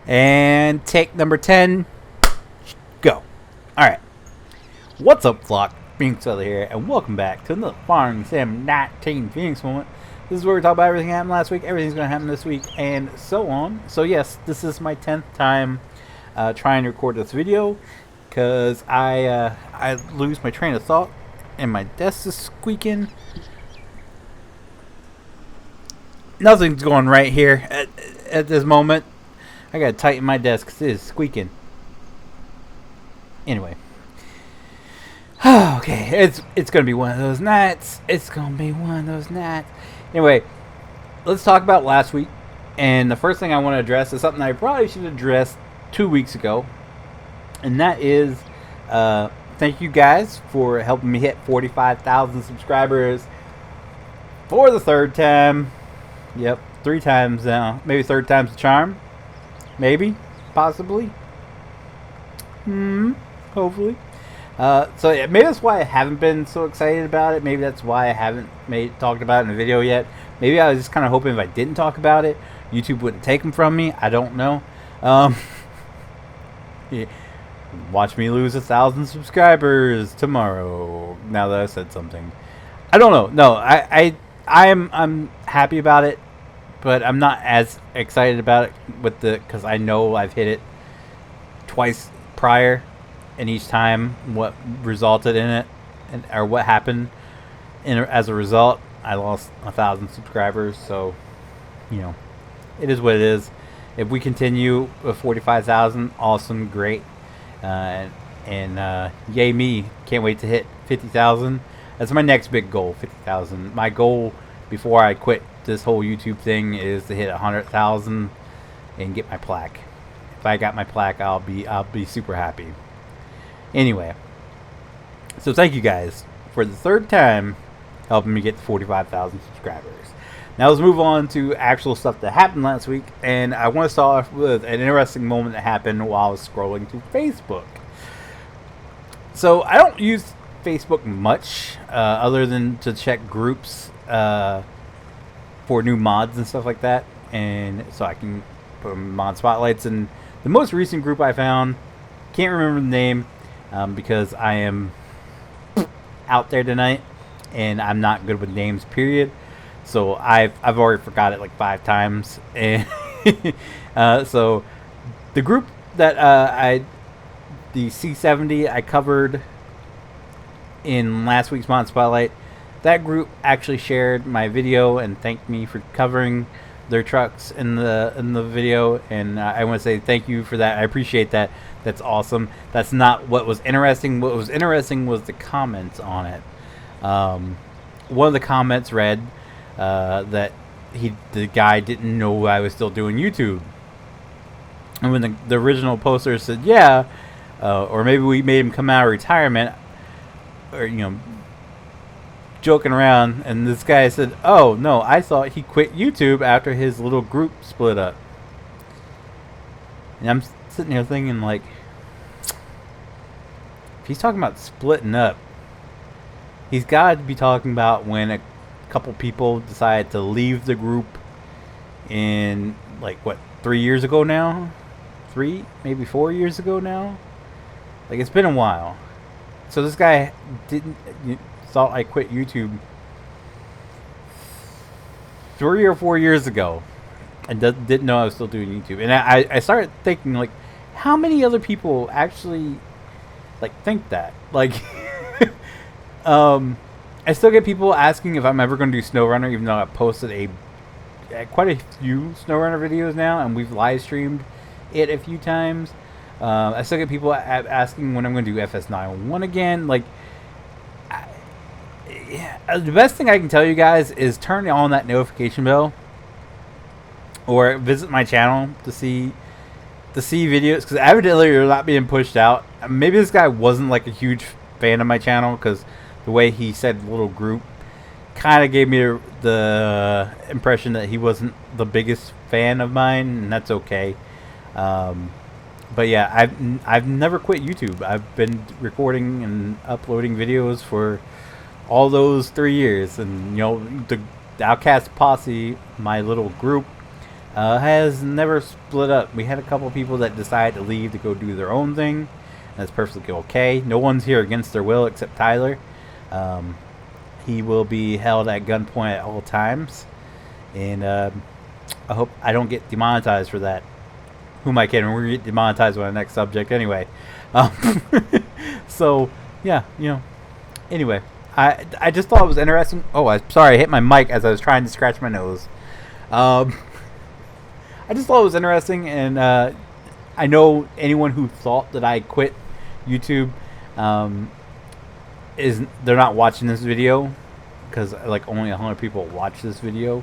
And take number 10. Go. Alright. What's up, flock? Feenix here, and welcome back to another Farming Sim 19 Feenix moment. This is where we talk about everything that happened last week, everything's going to happen this week, and so on. So yes, this is my 10th time trying to record this video, because I lose my train of thought, and my desk is squeaking. Nothing's going right here at this moment. I gotta tighten my desk because it is squeaking. Anyway. Okay, it's gonna be one of those nights. It's gonna be one of those nights. Anyway, let's talk about last week. And the first thing I want to address is something I probably should have addressed 2 weeks ago. And that is, thank you guys for helping me hit 45,000 subscribers for the third time. Yep, 3 times now. Maybe third time's the charm. Maybe, possibly, hopefully. So yeah, maybe that's why I haven't been so excited about it. Maybe that's why I haven't talked about it in a video yet. Maybe I was just kind of hoping if I didn't talk about it, YouTube wouldn't take them from me. I don't know. Yeah. Watch me lose 1,000 subscribers tomorrow. Now that I said something, I don't know. No, I'm happy about it. But I'm not as excited about it because I know I've hit it twice prior, and each time what resulted in it, or what happened as a result, I lost 1,000 subscribers. So, you know, it is what it is. If we continue with 45,000, awesome, great, and yay me! Can't wait to hit 50,000. That's my next big goal, 50,000. My goal before I quit this whole YouTube thing is to hit 100,000 and get my plaque. If I got my plaque, I'll be super happy. Anyway, so thank you guys for the third time helping me get to 45,000 subscribers. Now let's move on to actual stuff that happened last week, and I want to start off with an interesting moment that happened while I was scrolling through Facebook. So I don't use Facebook much, other than to check groups for new mods and stuff like that, and so I can put mod spotlights. And the most recent group I found, can't remember the name, because I am out there tonight and I'm not good with names, period. So I've already forgot it like 5 times, and so the group that the C70 I covered in last week's mod spotlight, that group actually shared my video and thanked me for covering their trucks in the video, and I want to say thank you for that. I appreciate that. That's awesome. That's not what was interesting. What was interesting was the comments on it. One of the comments read that the guy didn't know I was still doing YouTube, and when the original poster said yeah, or maybe we made him come out of retirement, or joking around, and this guy said, oh no, I thought he quit YouTube after his little group split up. And I'm sitting here thinking, like, if he's talking about splitting up, he's got to be talking about when a couple people decided to leave the group in, like, what, 3 years ago now? 3, maybe 4 years ago now? Like, it's been a while. So this guy thought I quit YouTube 3 or 4 years ago, and didn't know I was still doing YouTube. And I started thinking, like, how many other people actually, like, think that? Like, I still get people asking if I'm ever going to do SnowRunner, even though I've posted quite a few SnowRunner videos now, and we've live streamed it a few times. I still get people asking when I'm going to do FS901 again. Like, the best thing I can tell you guys is turn on that notification bell, or visit my channel to see videos, because evidently they're not being pushed out. Maybe this guy wasn't like a huge fan of my channel, because the way he said little group kind of gave me the impression that he wasn't the biggest fan of mine, and that's okay. But yeah, I've never quit YouTube. I've been recording and uploading videos for all those 3 years, and the Outcast Posse, my little group, has never split up. We had a couple people that decided to leave to go do their own thing. That's perfectly okay. No one's here against their will except Tyler. He will be held at gunpoint at all times. And I hope I don't get demonetized for that. Who am I kidding? We're going to get demonetized on the next subject anyway. So, yeah, you know. Anyway, I just thought it was interesting. Oh, I'm sorry. I hit my mic as I was trying to scratch my nose. I just thought it was interesting. And I know anyone who thought that I quit YouTube they're not watching this video. Because like only 100 people watch this video.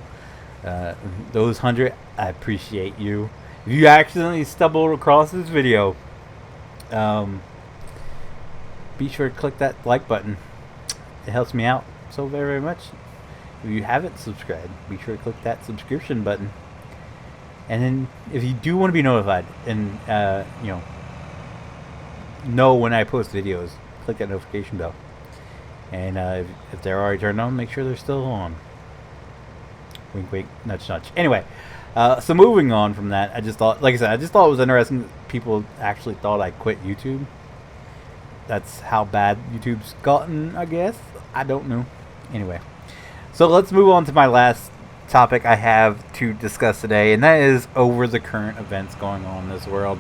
Those 100, I appreciate you. If you accidentally stumbled across this video, be sure to click that like button. It helps me out so very, very much. If you haven't subscribed, be sure to click that subscription button. And then if you do want to be notified and you know when I post videos, click that notification bell. And if they're already turned on, make sure they're still on. Wink, wink, nudge, nudge. Anyway, so moving on from that, I just thought, like I said, I just thought it was interesting that people actually thought I quit YouTube. That's how bad YouTube's gotten, I guess. I don't know. Anyway, so let's move on to my last topic I have to discuss today, and that is over the current events going on in this world.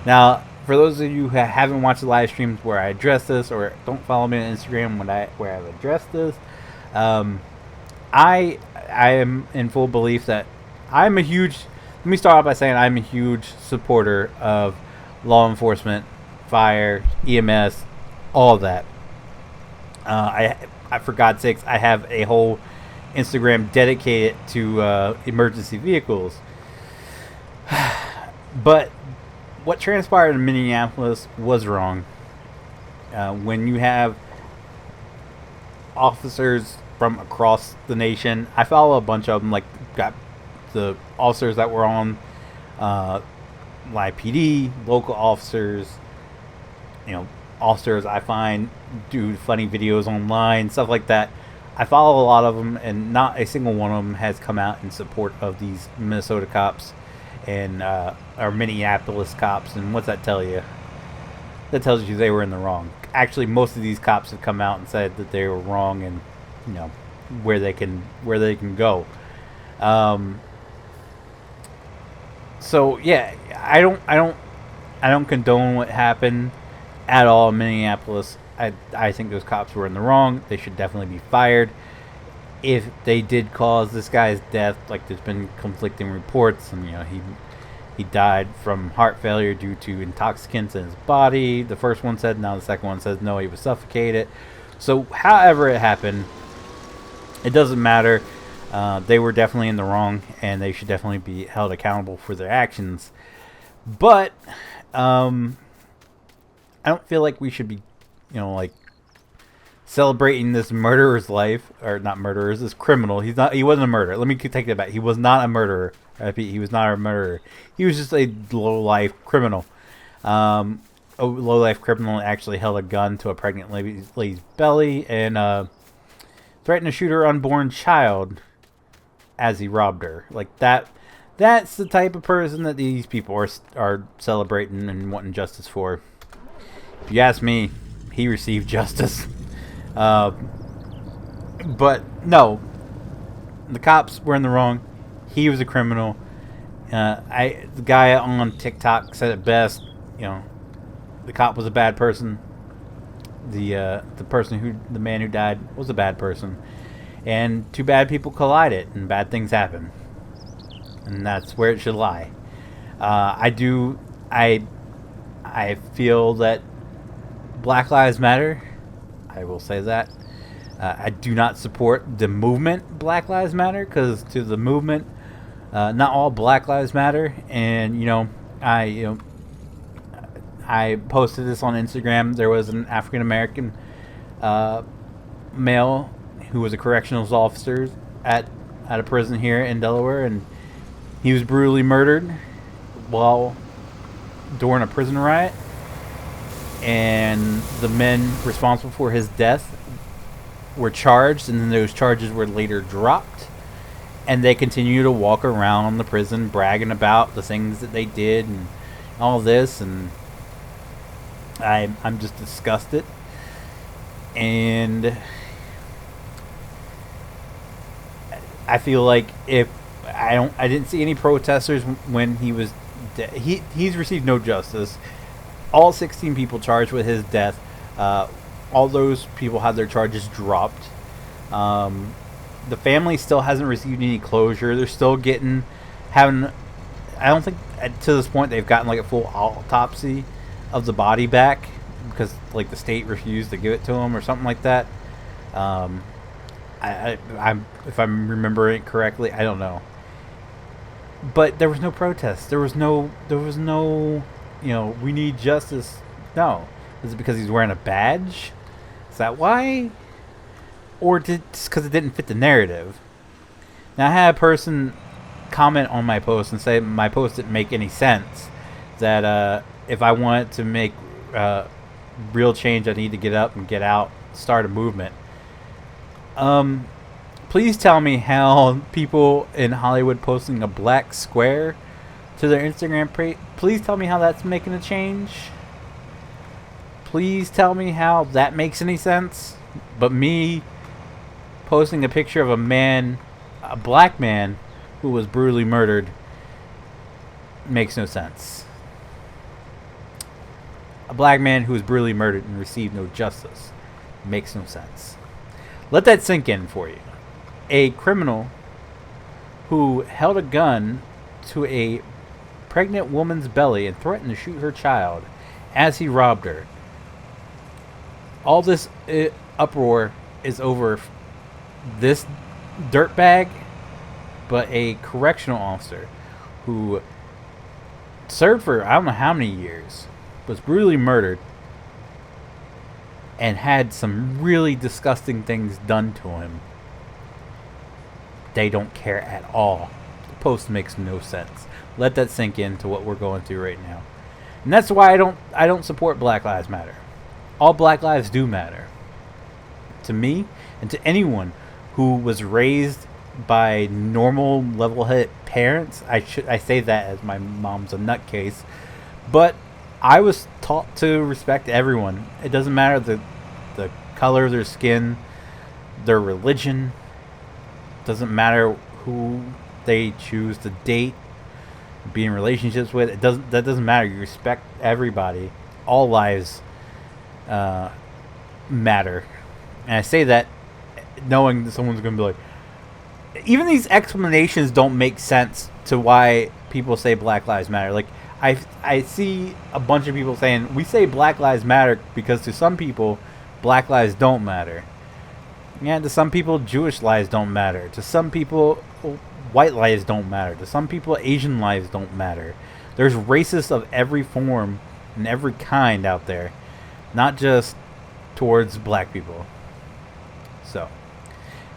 Now, for those of you who haven't watched the live streams where I address this, or don't follow me on Instagram where I've addressed this, I am in full belief that let me start off by saying I'm a huge supporter of law enforcement, fire, EMS, all of that. I for God's sakes, I have a whole Instagram dedicated to emergency vehicles. But what transpired in Minneapolis was wrong. When you have officers from across the nation, I follow a bunch of them, like got the officers that were on live PD, local officers, officers I find do funny videos online, stuff like that. I follow a lot of them, and not a single one of them has come out in support of these Minnesota cops and or Minneapolis cops. And what's that tell you? That tells you they were in the wrong. Actually, most of these cops have come out and said that they were wrong, and where they can go. So yeah, I don't condone what happened at all in Minneapolis. I think those cops were in the wrong. They should definitely be fired. If they did cause this guy's death, like there's been conflicting reports, and he died from heart failure due to intoxicants in his body. The first one said, now the second one says no, he was suffocated. So however it happened, it doesn't matter. They were definitely in the wrong, and they should definitely be held accountable for their actions. But I don't feel like we should be, like celebrating this murderer's life, or not murderers, this criminal. He wasn't a murderer. Let me take that back. He was not a murderer. He was not a murderer. He was just a low-life criminal. A low-life criminal actually held a gun to a pregnant lady's belly and threatened to shoot her unborn child as he robbed her. Like that. That's the type of person that these people are celebrating and wanting justice for. If you ask me, he received justice. But no, the cops were in the wrong. He was a criminal. The guy on TikTok said it best. The cop was a bad person. The man who died was a bad person, and two bad people collided, and bad things happen, and that's where it should lie. I feel that Black Lives Matter. I will say that. I do not support the movement Black Lives Matter, because to the movement, not all Black Lives Matter. And I posted this on Instagram. There was an African American male who was a correctional officer at a prison here in Delaware, and he was brutally murdered during a prison riot. And the men responsible for his death were charged, and then those charges were later dropped. and they continue to walk around the prison bragging about the things that they did and all this, and I'm just disgusted. And I feel like if I didn't see any protesters when he was he's received no justice. All 16 people charged with his death, all those people had their charges dropped. The family still hasn't received any closure. They're still having. I don't think to this point they've gotten like a full autopsy of the body back, because like the state refused to give it to them or something like that. I'm if I'm remembering it correctly, I don't know. But there was no protest. There was no. We need justice. No, is it because he's wearing a badge? Is that why? Or just because it didn't fit the narrative? Now I had a person comment on my post and say my post didn't make any sense. That if I wanted to make real change, I need to get up and get out, start a movement. Please tell me how people in Hollywood posting a black square to their Instagram page. Please tell me how that's making a change. Please tell me how that makes any sense. But me posting a picture of a black man who was brutally murdered, makes no sense. A black man who was brutally murdered and received no justice makes no sense. Let that sink in for you. A criminal who held a gun to a pregnant woman's belly and threatened to shoot her child as he robbed her. All this uproar is over this dirtbag, but a correctional officer who served for I don't know how many years, was brutally murdered, and had some really disgusting things done to him. They don't care at all. The post makes no sense. Let that sink into what we're going through right now. And that's why I don't support Black Lives Matter. All Black lives do matter. To me and to anyone who was raised by normal level-headed parents. I say that as my mom's a nutcase, but I was taught to respect everyone. It doesn't matter the color of their skin, their religion. Doesn't matter who they choose to date, be in relationships with. That doesn't matter. You respect everybody. All lives matter. And I say that knowing that someone's going to be like, even these explanations don't make sense to why people say Black Lives Matter. Like, I see a bunch of people saying, we say Black Lives Matter because to some people, Black lives don't matter. Yeah, to some people, Jewish lives don't matter. To some people, white lives don't matter. To some people, Asian lives don't matter. There's racists of every form and every kind out there. Not just towards black people. So,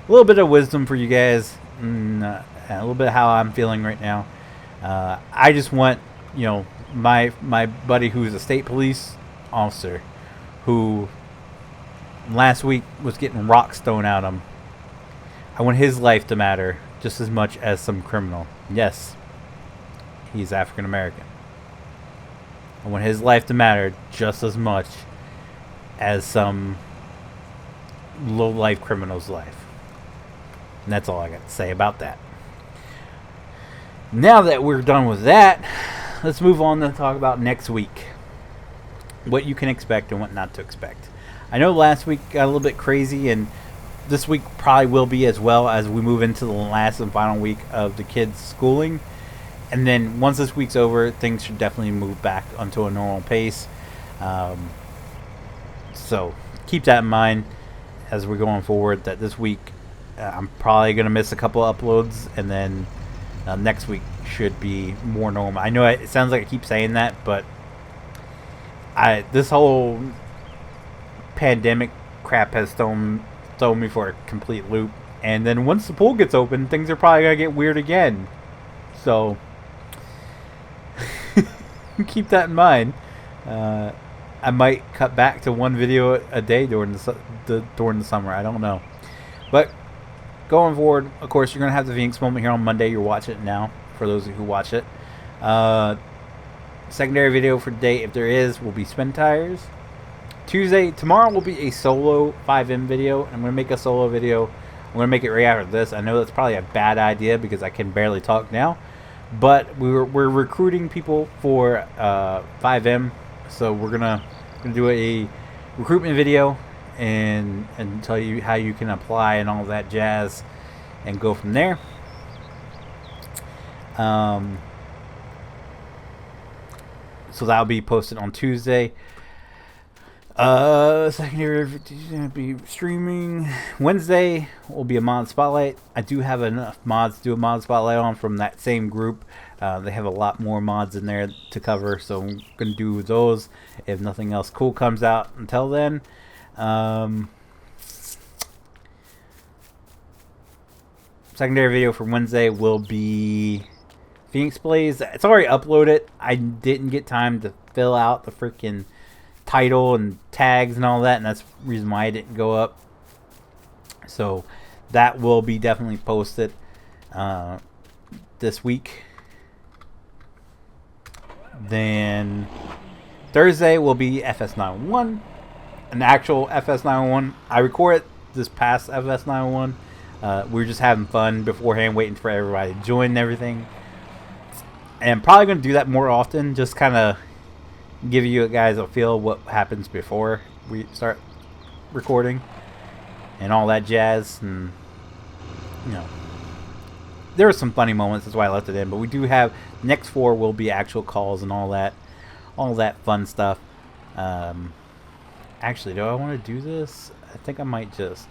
a little bit of wisdom for you guys. A little bit of how I'm feeling right now. I just want, my buddy who's a state police officer who last week was getting rocks thrown at him. I want his life to matter just as much as some criminal. Yes, he's African American. I want his life to matter just as much as some low-life criminal's life. And that's all I got to say about that. Now that we're done with that, let's move on to talk about next week. What you can expect and what not to expect. I know last week got a little bit crazy, and this week probably will be as well as we move into the last and final week of the kids' schooling. And then once this week's over, things should definitely move back onto a normal pace. So keep that in mind as we're going forward, that this week I'm probably going to miss a couple uploads, and then next week should be more normal. I know it sounds like I keep saying that, but this whole pandemic crap has thrown me for a complete loop. And then once the pool gets open, things are probably going to get weird again. So keep that in mind. I might cut back to one video a day during the summer. I don't know. But going forward, of course, you're going to have the Feenix moment here on Monday. You're watching it now, for those who watch it. Secondary video for today, if there is, will be spin tires. Tomorrow will be a solo 5M video. I'm going to make a solo video. I'm going to make it right after this. I know that's probably a bad idea because I can barely talk now. But we're recruiting people for 5M. So we're gonna do a recruitment video and tell you how you can apply and all that jazz and go from there. So that'll be posted on Tuesday. Secondary going to be streaming. Wednesday will be a mod spotlight. I do have enough mods to do a mod spotlight on from that same group. They have a lot more mods in there to cover, so I'm going to do those if nothing else cool comes out until then. Secondary video for Wednesday will be Feenix Blaze. It's already uploaded. I didn't get time to fill out the freaking title and tags and all that, and that's the reason why I didn't go up. So that will be definitely posted this week. Then Thursday will be FS901, an actual FS901. I recorded this past FS901. We were just having fun beforehand, waiting for everybody to join and everything. And I'm probably going to do that more often, just kind of give you guys a feel of what happens before we start recording and all that jazz. And you know, there were some funny moments, that's why I left it in. But we do have next 4 will be actual calls and all that fun stuff. Actually, do I want to do this? I think I might just,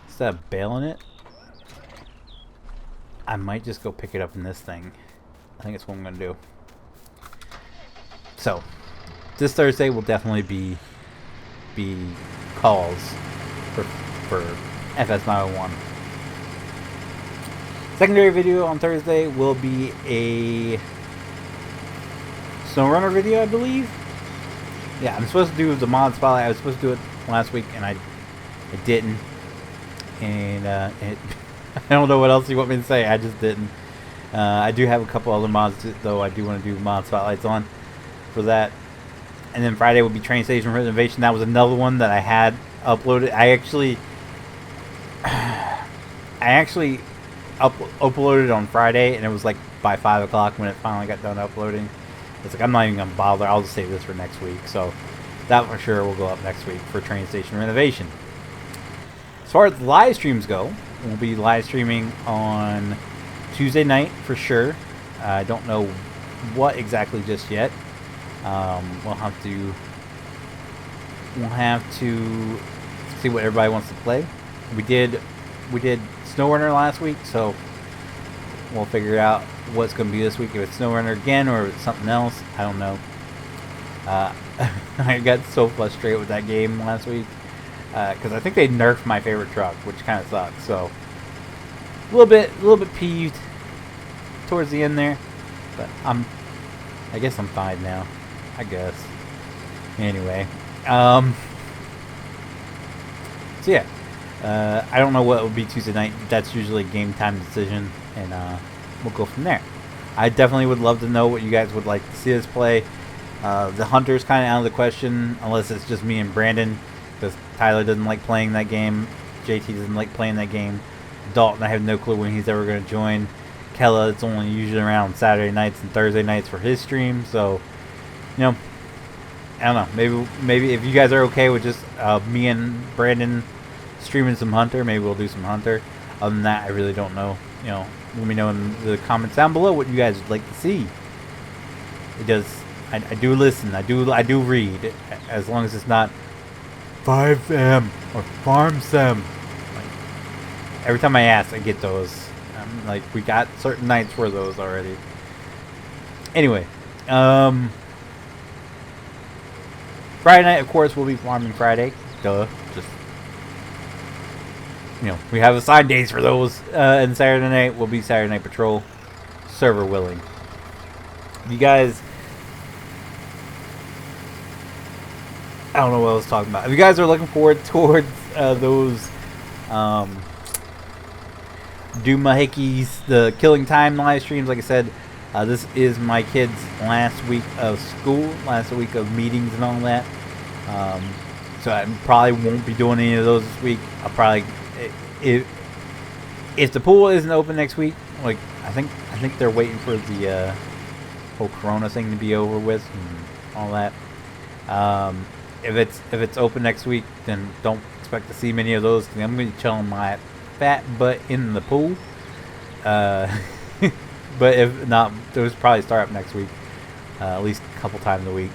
instead of bailing it, I might just go pick it up in this thing. I think that's what I'm gonna do. So this Thursday will definitely be calls for FS901. Secondary video on Thursday will be a SnowRunner video, I believe. Yeah, I'm supposed to do the mod spotlight. I was supposed to do it last week, and I didn't. And I don't know what else you want me to say. I just didn't. I do have a couple other mods, though, I do want to do mod spotlights on for that. And then Friday will be Train Station Renovation. That was another one that I had uploaded. I actually uploaded on Friday, and it was like by 5 o'clock when it finally got done uploading. It's like, I'm not even going to bother. I'll just save this for next week. So that for sure will go up next week for Train Station Renovation. As far as the live streams go, we'll be live streaming on Tuesday night for sure. I don't know what exactly just yet. We'll have to see what everybody wants to play. We did SnowRunner last week, so we'll figure out what's going to be this week. If it's SnowRunner again or if it's something else, I don't know. I got so frustrated with that game last week because I think they nerfed my favorite truck, which kind of sucks. So a little bit peeved towards the end there, but I guess I'm fine now. I guess. Anyway, so yeah, I don't know what will be Tuesday night. That's usually a game time decision, and we'll go from there. I definitely would love to know what you guys would like to see us play. The Hunter's kind of out of the question, unless it's just me and Brandon, because Tyler doesn't like playing that game. JT doesn't like playing that game. Dalton, I have no clue when he's ever going to join. Kella, it's only usually around Saturday nights and Thursday nights for his stream, so you know, I don't know. Maybe if you guys are okay with just me and Brandon streaming some Hunter, maybe we'll do some Hunter. Other than that, I really don't know. You know, let me know in the comments down below what you guys would like to see. I do listen. I do read, as long as it's not 5M or Farm Sim. Like, every time I ask, I get those. Like, we got certain nights for those already. Anyway, Friday night, of course, will be Farming Friday. Duh. Just, you know, we have assigned days for those. And Saturday night will be Saturday Night Patrol, server willing. You guys, I don't know what I was talking about. If you guys are looking forward towards those do mahikis, the killing time live streams. Like I said, this is my kids' last week of school, last week of meetings and all that. So I probably won't be doing any of those this week. I'll probably, if the pool isn't open next week, like I think they're waiting for the whole Corona thing to be over with and all that. If it's open next week, then don't expect to see many of those. Cause I'm gonna be chilling my fat butt in the pool. But if not, those probably start up next week, at least a couple times a week.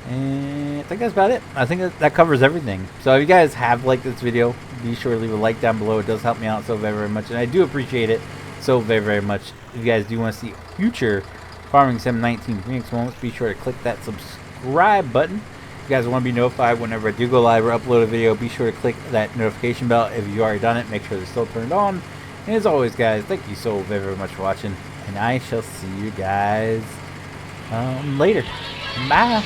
And I think that's about it. I think that covers everything. So if you guys have liked this video, be sure to leave a like down below. It does help me out so very, very much. And I do appreciate it so very, very much. If you guys do want to see future Farming Sim 19 Feenix moments, be sure to click that subscribe button. If you guys want to be notified whenever I do go live or upload a video, be sure to click that notification bell. If you've already done it, make sure it's still turned on. And as always, guys, thank you so very, very much for watching. And I shall see you guys later. Bye.